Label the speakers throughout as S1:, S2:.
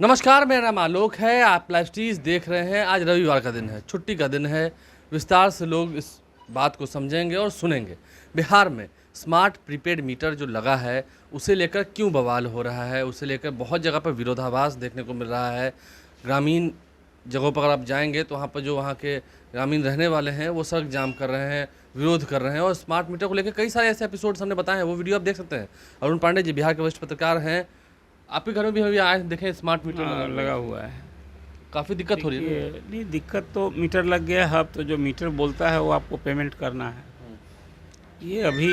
S1: नमस्कार, मेरा नाम आलोक है। आप लाइव स्ट्रीज देख रहे हैं। आज रविवार का दिन है, छुट्टी का दिन है। विस्तार से लोग इस बात को समझेंगे और सुनेंगे। बिहार में स्मार्ट प्रीपेड मीटर जो लगा है, उसे लेकर क्यों बवाल हो रहा है, उसे लेकर बहुत जगह पर विरोधाभास देखने को मिल रहा है। ग्रामीण जगहों पर अगर आप जाएंगे तो वहाँ पर जो वहाँ के ग्रामीण रहने वाले हैं वो सड़क जाम कर रहे हैं, विरोध कर रहे हैं। और स्मार्ट मीटर को लेकर कई सारे ऐसे एपिसोड्स हमने बताए हैं, वो वीडियो आप देख सकते हैं। अरुण पांडे जी बिहार के वरिष्ठ पत्रकार हैं। आपके घर में भी अभी आए देखें स्मार्ट मीटर
S2: लगा हुआ है।
S1: काफ़ी दिक्कत हो रही है।
S2: ये नहीं, दिक्कत तो मीटर लग गया है। अब तो जो मीटर बोलता है वो आपको पेमेंट करना है। ये अभी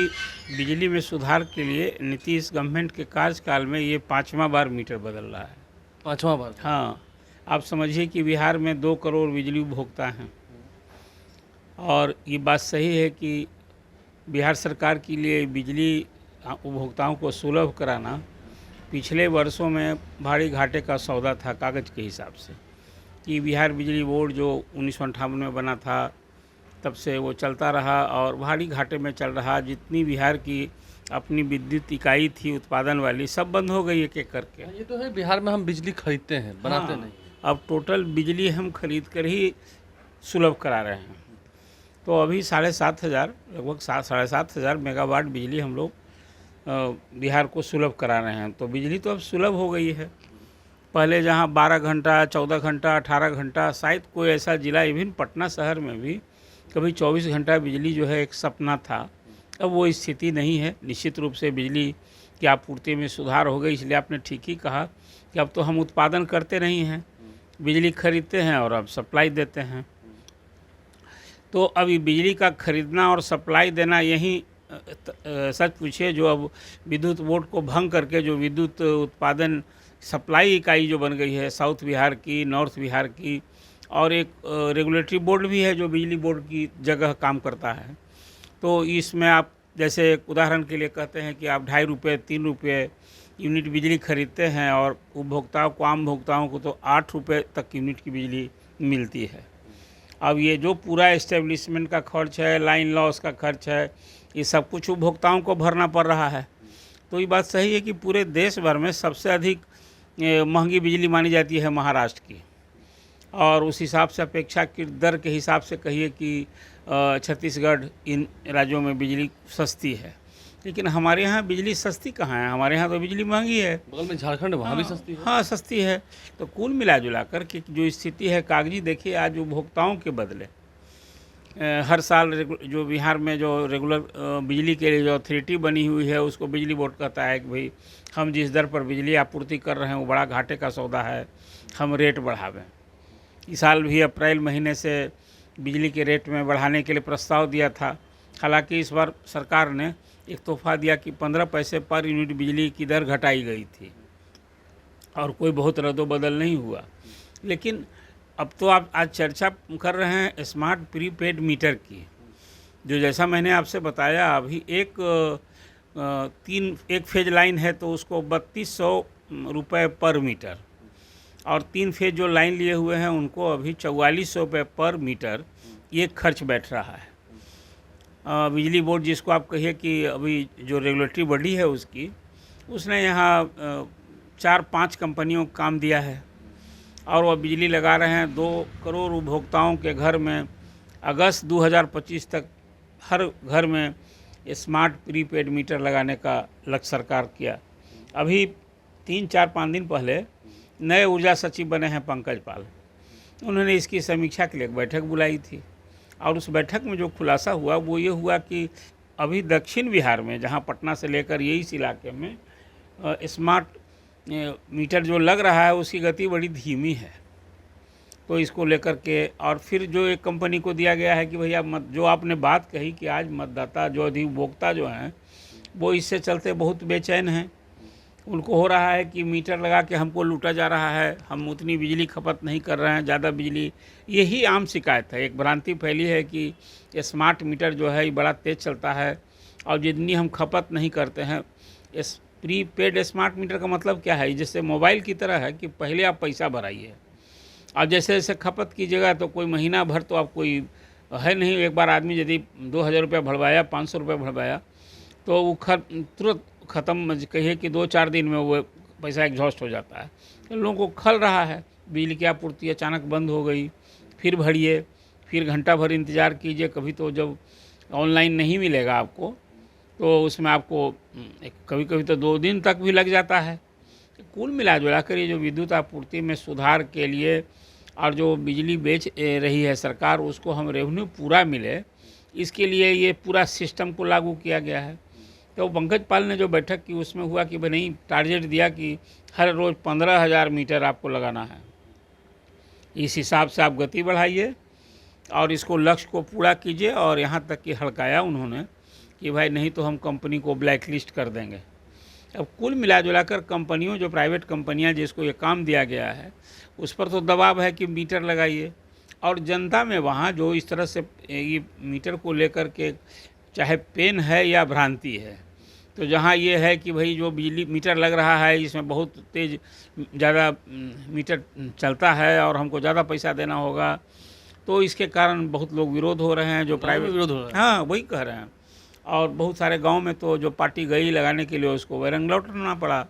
S2: बिजली में सुधार के लिए नीतीश गवर्नमेंट के कार्यकाल में ये 5वां बार मीटर बदल रहा है।
S1: 5वां बार।
S2: हाँ, आप समझिए कि बिहार में 2 करोड़ बिजली उपभोक्ता हैं और ये बात सही है कि बिहार सरकार के लिए बिजली उपभोक्ताओं को सुलभ कराना पिछले वर्षों में भारी घाटे का सौदा था कागज़ के हिसाब से। कि बिहार बिजली बोर्ड जो 1958 में बना था तब से वो चलता रहा और भारी घाटे में चल रहा। जितनी बिहार की अपनी विद्युत इकाई थी उत्पादन वाली, सब बंद हो गई एक एक करके।
S1: ये तो है, बिहार में हम बिजली खरीदते हैं, बनाते
S2: हाँ,
S1: नहीं।
S2: अब टोटल बिजली हम खरीद कर ही सुलभ करा रहे हैं। तो अभी 7,500 लगभग 7,500 मेगावाट बिजली हम लोग बिहार को सुलभ करा रहे हैं। तो बिजली तो अब सुलभ हो गई है। पहले जहां 12 घंटा, 14 घंटा, 18 घंटा, शायद कोई ऐसा ज़िला, इवन पटना शहर में भी कभी 24 घंटा बिजली जो है एक सपना था। अब वो स्थिति नहीं है। निश्चित रूप से बिजली की आपूर्ति में सुधार हो गई। इसलिए आपने ठीक ही कहा कि अब तो हम उत्पादन करते नहीं हैं, बिजली खरीदते हैं और अब सप्लाई देते हैं। तो अभी बिजली का खरीदना और सप्लाई देना यही सच पूछिए जो अब विद्युत बोर्ड को भंग करके जो विद्युत उत्पादन सप्लाई इकाई जो बन गई है साउथ बिहार की, नॉर्थ बिहार की, और एक रेगुलेटरी बोर्ड भी है जो बिजली बोर्ड की जगह काम करता है। तो इसमें आप जैसे एक उदाहरण के लिए कहते हैं कि आप 2.5 रुपये 3 रुपये यूनिट बिजली खरीदते हैं और उपभोक्ताओं को, आम भोक्ताओं को तो 8 रुपये तक यूनिट की बिजली मिलती है। अब ये जो पूरा इस्टेब्लिशमेंट का खर्च है, लाइन लॉस का खर्च है, ये सब कुछ उपभोक्ताओं को भरना पड़ रहा है। तो ये बात सही है कि पूरे देश भर में सबसे अधिक महंगी बिजली मानी जाती है महाराष्ट्र की, और उस हिसाब से अपेक्षाकृत दर के हिसाब से कहिए कि छत्तीसगढ़ इन राज्यों में बिजली सस्ती है। लेकिन हमारे यहाँ बिजली सस्ती कहाँ है, हमारे यहाँ तो बिजली महंगी है।
S1: बगल में झारखंड, वहाँ भी सस्ती है।
S2: हाँ, सस्ती है। तो कुल मिला जुला कर कि जो स्थिति है कागजी, देखिए आज उपभोक्ताओं के बदले हर साल जो बिहार में जो रेगुलर बिजली के लिए जो अथॉरिटी बनी हुई है उसको बिजली बोर्ड कहता है कि भाई हम जिस दर पर बिजली आपूर्ति कर रहे हैं वो बड़ा घाटे का सौदा है, हम रेट बढ़ावें। इस साल भी अप्रैल महीने से बिजली के रेट में बढ़ाने के लिए प्रस्ताव दिया था। हालांकि इस बार सरकार ने एक तोहफा दिया कि 15 पैसे पर यूनिट बिजली की दर घटाई गई थी और कोई बहुत रद्दोबदल नहीं हुआ। लेकिन अब तो आप आज चर्चा कर रहे हैं स्मार्ट प्रीपेड मीटर की, जो जैसा मैंने आपसे बताया अभी एक फेज लाइन है तो उसको 3200 रुपये पर मीटर, और 3 फेज जो लाइन लिए हुए हैं उनको अभी 4400 रुपये पर मीटर ये खर्च बैठ रहा है। बिजली बोर्ड जिसको आप कहिए कि अभी जो रेगुलेटरी बॉडी है उसने यहाँ 4-5 कंपनियों को काम दिया है और वह बिजली लगा रहे हैं 2 करोड़ उपभोक्ताओं के घर में। अगस्त 2025 तक हर घर में स्मार्ट प्रीपेड मीटर लगाने का लक्ष्य सरकार किया। अभी 3-4-5 दिन पहले नए ऊर्जा सचिव बने हैं पंकज पाल, उन्होंने इसकी समीक्षा के लिए एक बैठक बुलाई थी और उस बैठक में जो खुलासा हुआ वो ये हुआ कि अभी दक्षिण बिहार में, जहां पटना से लेकर ये इस इलाके में स्मार्ट मीटर जो लग रहा है उसकी गति बड़ी धीमी है। तो इसको लेकर के और फिर जो एक कंपनी को दिया गया है कि भैया जो आपने बात कही कि आज मतदाता जो अधिभोक्ता जो हैं वो इससे चलते बहुत बेचैन हैं। उनको हो रहा है कि मीटर लगा के हमको लूटा जा रहा है, हम उतनी बिजली खपत नहीं कर रहे हैं, ज़्यादा बिजली, यही आम शिकायत है। एक भ्रांति फैली है कि स्मार्ट मीटर जो है ये बड़ा तेज़ चलता है और जितनी हम खपत नहीं करते हैं। इस प्रीपेड स्मार्ट मीटर का मतलब क्या है, जैसे मोबाइल की तरह है कि पहले आप पैसा भराइए और जैसे जैसे खपत कीजिएगा तो कोई महीना भर तो आप कोई है नहीं। एक बार आदमी यदि 2000 रुपया भरवाया, 500 रुपया भरवाया तो वो तुरंत ख़त्म, कहिए कि 2-4 दिन में वो पैसा एग्जॉस्ट हो जाता है। तो लोगों को खल रहा है, बिजली की आपूर्ति अचानक बंद हो गई, फिर भरिए, फिर घंटा भर इंतज़ार कीजिए। कभी तो जब ऑनलाइन नहीं मिलेगा आपको तो उसमें आपको कभी कभी तो 2 दिन तक भी लग जाता है। कुल मिला जुला कर ये जो विद्युत आपूर्ति में सुधार के लिए और जो बिजली बेच रही है सरकार, उसको हम रेवेन्यू पूरा मिले, इसके लिए ये पूरा सिस्टम को लागू किया गया है। तो पंकज पाल ने जो बैठक की उसमें हुआ कि भाई नहीं, टारगेट दिया कि हर रोज़ 15,000 मीटर आपको लगाना है। इस हिसाब से आप गति बढ़ाइए और इसको लक्ष्य को पूरा कीजिए। और यहाँ तक कि हड़काया उन्होंने कि भाई नहीं तो हम कंपनी को ब्लैक लिस्ट कर देंगे। अब कुल मिला जुलाकर कंपनियों, जो प्राइवेट कंपनियां जिसको ये काम दिया गया है, उस पर तो दबाव है कि मीटर लगाइए। और जनता में वहाँ जो इस तरह से ये मीटर को लेकर के चाहे पेन है या भ्रांति है, तो जहाँ ये है कि भाई जो बिजली मीटर लग रहा है इसमें बहुत तेज़ ज़्यादा मीटर चलता है और हमको ज़्यादा पैसा देना होगा, तो इसके कारण बहुत लोग विरोध हो रहे हैं। जो प्राइवेट
S1: विरोध हो रहा है।
S2: हाँ, वही कह रहे हैं। और बहुत सारे गांव में तो जो पार्टी गई लगाने के लिए उसको वैरंग लौटना पड़ा।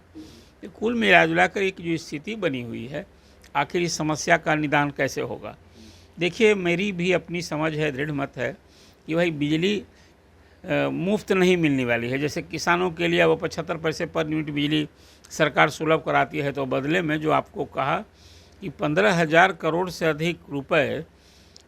S2: तो कुल मिला जुला कर एक जो स्थिति बनी हुई है, आखिर इस समस्या का निदान कैसे होगा। देखिए, मेरी भी अपनी समझ है, दृढ़ मत है कि भाई बिजली मुफ्त नहीं मिलने वाली है। जैसे किसानों के लिए वो 75 पैसे पर यूनिट बिजली सरकार सुलभ कराती है, तो बदले में जो आपको कहा कि 15,000 करोड़ से अधिक रुपए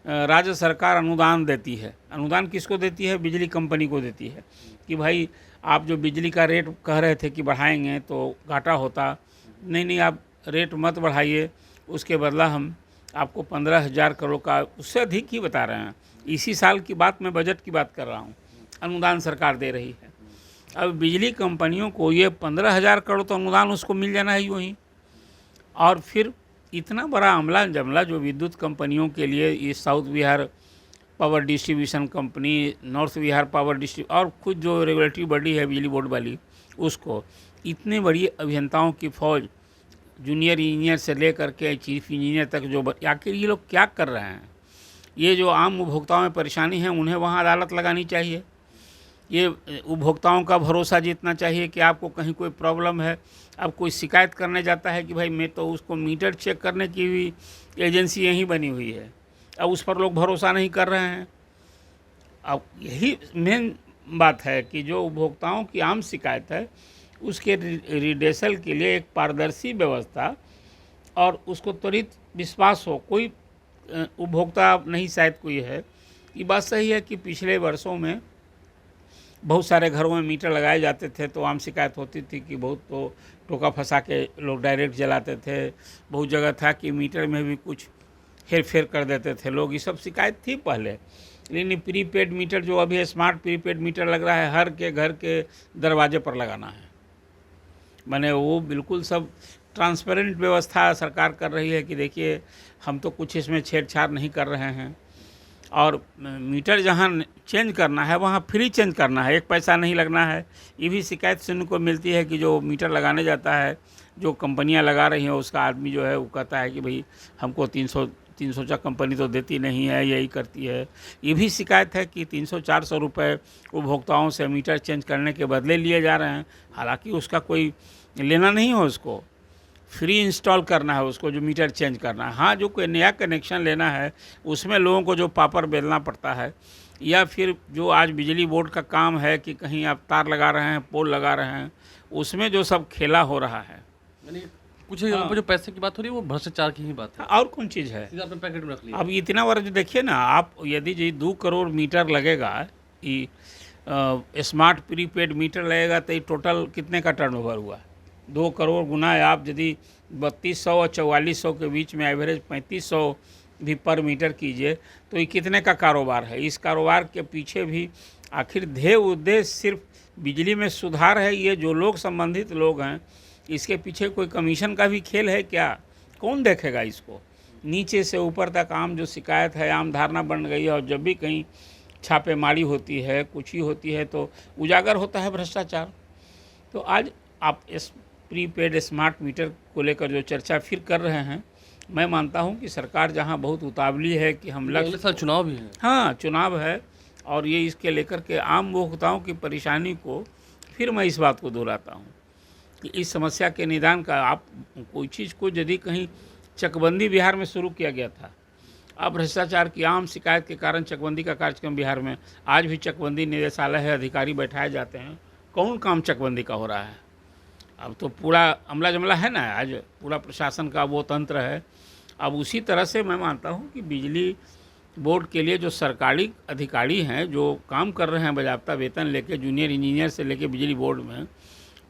S2: राज्य सरकार अनुदान देती है। अनुदान किसको देती है? बिजली कंपनी को देती है कि भाई आप जो बिजली का रेट कह रहे थे कि बढ़ाएंगे तो घाटा होता, नहीं आप रेट मत बढ़ाइए, उसके बदला हम आपको 15,000 करोड़ का, उससे अधिक ही बता रहे हैं, इसी साल की बात, मैं बजट की बात कर रहा हूँ, अनुदान सरकार दे रही है। अब बिजली कंपनियों को ये 15,000 करोड़ तो अनुदान उसको मिल जाना है यूँ ही। और फिर इतना बड़ा अमला जमला जो विद्युत कंपनियों के लिए, ये south Bihar power distribution company, north Bihar power और खुद जो रेगुलेटरी बॉडी है बिजली बोर्ड वाली, उसको इतने बड़ी अभियंताओं की फौज, जूनियर इंजीनियर से लेकर के चीफ इंजीनियर तक, जो आखिर ये लोग क्या कर रहे हैं? ये जो आम उपभोक्ताओं में परेशानी है, उन्हें वहाँ अदालत लगानी चाहिए। ये उपभोक्ताओं का भरोसा जीतना चाहिए कि आपको कहीं कोई प्रॉब्लम है, अब कोई शिकायत करने जाता है कि भाई मैं तो उसको मीटर चेक करने की भी एजेंसी यहीं बनी हुई है, अब उस पर लोग भरोसा नहीं कर रहे हैं। अब यही मेन बात है कि जो उपभोक्ताओं की आम शिकायत है, उसके रिडेसल के लिए एक पारदर्शी व्यवस्था और उसको त्वरित विश्वास हो। कोई उपभोक्ता नहीं, शायद कोई है। ये बात सही है कि पिछले वर्षों में बहुत सारे घरों में मीटर लगाए जाते थे तो आम शिकायत होती थी कि बहुत तो टोका फंसा के लोग डायरेक्ट जलाते थे। बहुत जगह था कि मीटर में भी कुछ हेर फेर कर देते थे लोग, ये सब शिकायत थी पहले। लेकिन प्रीपेड मीटर जो अभी स्मार्ट प्रीपेड मीटर लग रहा है, हर के घर के दरवाजे पर लगाना है। मैंने वो बिल्कुल सब ट्रांसपेरेंट व्यवस्था सरकार कर रही है कि देखिए हम तो कुछ इसमें छेड़छाड़ नहीं कर रहे हैं। और मीटर जहाँ चेंज करना है वहाँ फ्री चेंज करना है, 1 पैसा नहीं लगना है। ये भी शिकायत सुनने को मिलती है कि जो मीटर लगाने जाता है, जो कंपनियां लगा रही हैं, उसका आदमी जो है वो कहता है कि भाई हमको 300 कंपनी तो देती नहीं है, यही करती है। ये भी शिकायत है कि 300-400 रुपये उपभोक्ताओं से मीटर चेंज करने के बदले लिए जा रहे हैं, हालांकि उसका कोई लेना नहीं हो, उसको फ्री इंस्टॉल करना है, उसको जो मीटर चेंज करना है। हाँ, जो कोई नया कनेक्शन लेना है उसमें लोगों को जो पापड़ बेलना पड़ता है, या फिर जो आज बिजली बोर्ड का काम है कि कहीं आप तार लगा रहे हैं, पोल लगा रहे हैं, उसमें जो सब खेला हो रहा है,
S1: यानी कुछ जगह पर जो पैसे की बात हो रही है वो भ्रष्टाचार की ही बात है।
S2: और कौन चीज़ है?
S1: सीधा अपने पैकेट में रख लिया।
S2: अब इतना वर्ष देखिए ना आप, यदि जी 2 करोड़ मीटर लगेगा, ये स्मार्ट प्रीपेड मीटर लगेगा, तो ये टोटल कितने का टर्नओवर हुआ? 2 करोड़ गुना आप यदि 3200 और 4400 के बीच में एवरेज 3500 भी पर मीटर कीजिए, तो ये कितने का कारोबार है? इस कारोबार के पीछे भी आखिर ध्येय उद्देश्य सिर्फ बिजली में सुधार है। ये जो लोग संबंधित लोग हैं, इसके पीछे कोई कमीशन का भी खेल है क्या? कौन देखेगा इसको? नीचे से ऊपर तक आम जो शिकायत है, आम धारणा बन गई है। और जब भी कहीं छापेमारी होती है, कुछ ही होती है, तो उजागर होता है भ्रष्टाचार। तो आज आप इस प्रीपेड स्मार्ट मीटर को लेकर जो चर्चा फिर कर रहे हैं, मैं मानता हूं कि सरकार जहां बहुत उतावली है कि हम
S1: अगले साल चुनाव भी है।
S2: हाँ, चुनाव है, और ये इसके लेकर के आम उपभोक्ताओं की परेशानी को, फिर मैं इस बात को दोहराता हूं कि इस समस्या के निदान का आप कोई चीज़ को यदि कहीं चकबंदी बिहार में शुरू किया गया था, अब भ्रष्टाचार की आम शिकायत के कारण चकबंदी का कार्यक्रम बिहार में आज भी चकबंदी निदेशालय है, अधिकारी बैठाए जाते हैं, कौन काम चकबंदी का हो रहा है? अब तो पूरा अमला जमला है ना, आज पूरा प्रशासन का वो तंत्र है। अब उसी तरह से मैं मानता हूँ कि बिजली बोर्ड के लिए जो सरकारी अधिकारी हैं जो काम कर रहे हैं बजाबता वेतन लेके, जूनियर इंजीनियर से लेके बिजली बोर्ड में,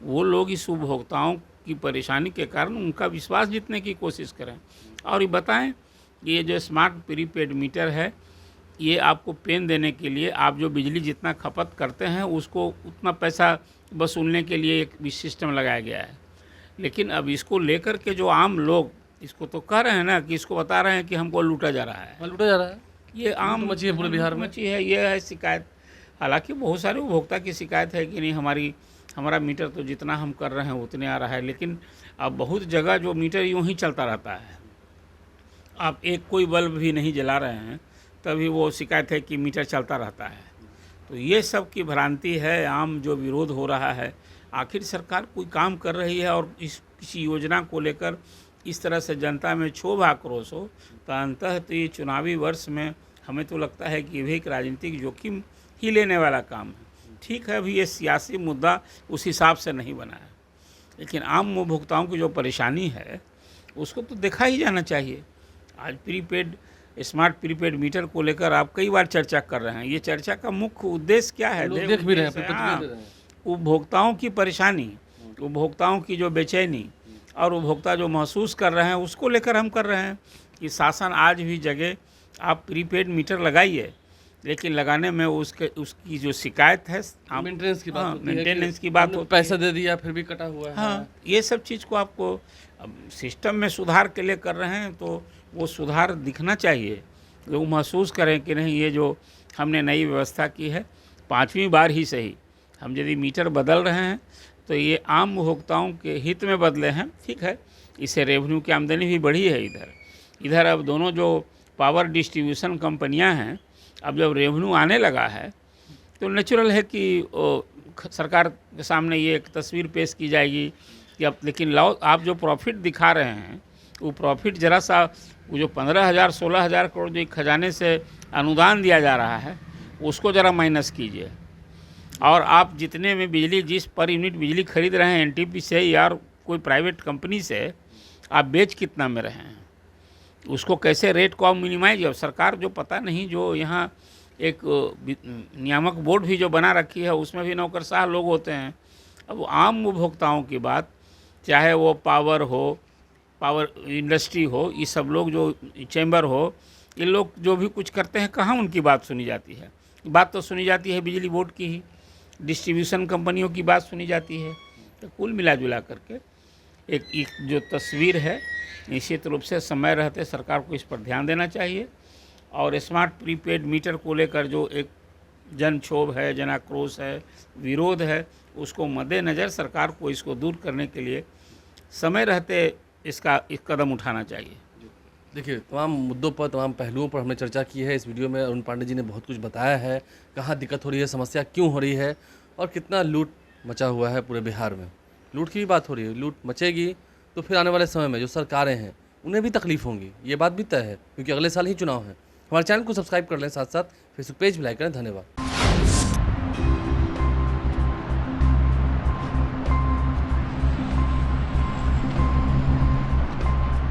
S2: वो लोग इस उपभोक्ताओं की परेशानी के कारण उनका विश्वास जीतने की कोशिश करें और ये बताएं कि ये जो स्मार्ट प्रीपेड मीटर है, ये आपको पेन देने के लिए आप जो बिजली जितना खपत करते हैं उसको उतना पैसा वसूलने के लिए एक सिस्टम लगाया गया है। लेकिन अब इसको लेकर के जो आम लोग इसको तो कह रहे हैं ना कि इसको बता रहे हैं कि हमको लूटा जा रहा है,
S1: लूटा जा रहा है।
S2: ये आम
S1: मची है पूरे बिहार में,
S2: मची है, ये है शिकायत। हालांकि बहुत सारे उपभोक्ता की शिकायत है कि नहीं हमारा मीटर तो जितना हम कर रहे हैं उतने आ रहा है, लेकिन अब बहुत जगह जो मीटर यूँ ही चलता रहता है, आप एक कोई बल्ब भी नहीं जला रहे हैं तभी वो शिकायत है कि मीटर चलता रहता है। तो ये सब की भ्रांति है, आम जो विरोध हो रहा है। आखिर सरकार कोई काम कर रही है और इस किसी योजना को लेकर इस तरह से जनता में क्षोभ आक्रोश हो, तो अंततः तो ये चुनावी वर्ष में हमें तो लगता है कि ये भी एक राजनीतिक जोखिम ही लेने वाला काम है। ठीक है, अभी ये सियासी मुद्दा उस हिसाब से नहीं बना है, लेकिन आम उपभोक्ताओं की जो परेशानी है उसको तो देखा ही जाना चाहिए। आज स्मार्ट प्रीपेड मीटर को लेकर आप कई बार चर्चा कर रहे हैं। ये चर्चा का मुख्य उद्देश्य क्या है?
S1: देख भी रहे हैं, प्रतिक्रिया दे रहे हैं।
S2: उपभोक्ताओं की परेशानी, उपभोक्ताओं की जो बेचैनी और उपभोक्ता जो महसूस कर रहे हैं उसको लेकर हम कर रहे हैं कि शासन आज भी जगह आप प्रीपेड मीटर लगाइए, लेकिन लगाने में उसकी जो शिकायत है
S1: मेंटेनेंस की बात होती है,
S2: मेंटेनेंस की बात होती है,
S1: पैसा दे दिया फिर भी कटा हुआ है।
S2: हाँ, ये सब चीज़ को आपको अब सिस्टम में सुधार के लिए कर रहे हैं तो वो सुधार दिखना चाहिए, लोग महसूस करें कि नहीं ये जो हमने नई व्यवस्था की है 5वीं बार ही सही हम यदि मीटर बदल रहे हैं तो ये आम उपभोक्ताओं के हित में बदले हैं। ठीक है, इससे रेवेन्यू की आमदनी भी बढ़ी है। इधर अब दोनों जो पावर डिस्ट्रीब्यूशन कंपनियां हैं, अब जब रेवेन्यू आने लगा है तो नेचुरल है कि सरकार के सामने ये एक तस्वीर पेश की जाएगी कि अब लेकिन लाओ आप जो प्रॉफिट दिखा रहे हैं वो प्रॉफिट ज़रा सा वो जो 15,000-16,000 करोड़ जो खजाने से अनुदान दिया जा रहा है उसको ज़रा माइनस कीजिए, और आप जितने में बिजली जिस पर यूनिट बिजली खरीद रहे हैं एनटीपी से या कोई प्राइवेट कंपनी से, आप बेच कितना में रहे हैं, उसको कैसे रेट को आप मिनिमाइज। अब सरकार जो पता नहीं जो यहाँ एक नियामक बोर्ड भी जो बना रखी है उसमें भी नौकरशाह लोग होते हैं। अब आम उपभोक्ताओं की बात, चाहे वो पावर इंडस्ट्री हो, ये सब लोग जो चैम्बर हो, ये लोग जो भी कुछ करते हैं कहाँ उनकी बात सुनी जाती है? बात तो सुनी जाती है बिजली बोर्ड की ही, डिस्ट्रीब्यूशन कंपनियों की बात सुनी जाती है। तो कुल मिला जुला करके एक जो तस्वीर है, निश्चित रूप से समय रहते सरकार को इस पर ध्यान देना चाहिए और स्मार्ट प्रीपेड मीटर को लेकर जो एक जन क्षोभ है, जन आक्रोश है, विरोध है, उसको मद्देनज़र सरकार को इसको दूर करने के लिए समय रहते एक कदम उठाना चाहिए।
S1: देखिए, तमाम मुद्दों पर, तमाम पहलुओं पर हमने चर्चा की है। इस वीडियो में अरुण पांडे जी ने बहुत कुछ बताया है, कहाँ दिक्कत हो रही है, समस्या क्यों हो रही है और कितना लूट मचा हुआ है पूरे बिहार में। लूट की भी बात हो रही है, लूट मचेगी तो फिर आने वाले समय में जो सरकारें हैं उन्हें भी तकलीफ होंगी, ये बात भी तय है, क्योंकि अगले साल ही चुनाव है। हमारे चैनल को सब्सक्राइब कर लें, साथ साथ फेसबुक पेज भी लाइक करें। धन्यवाद।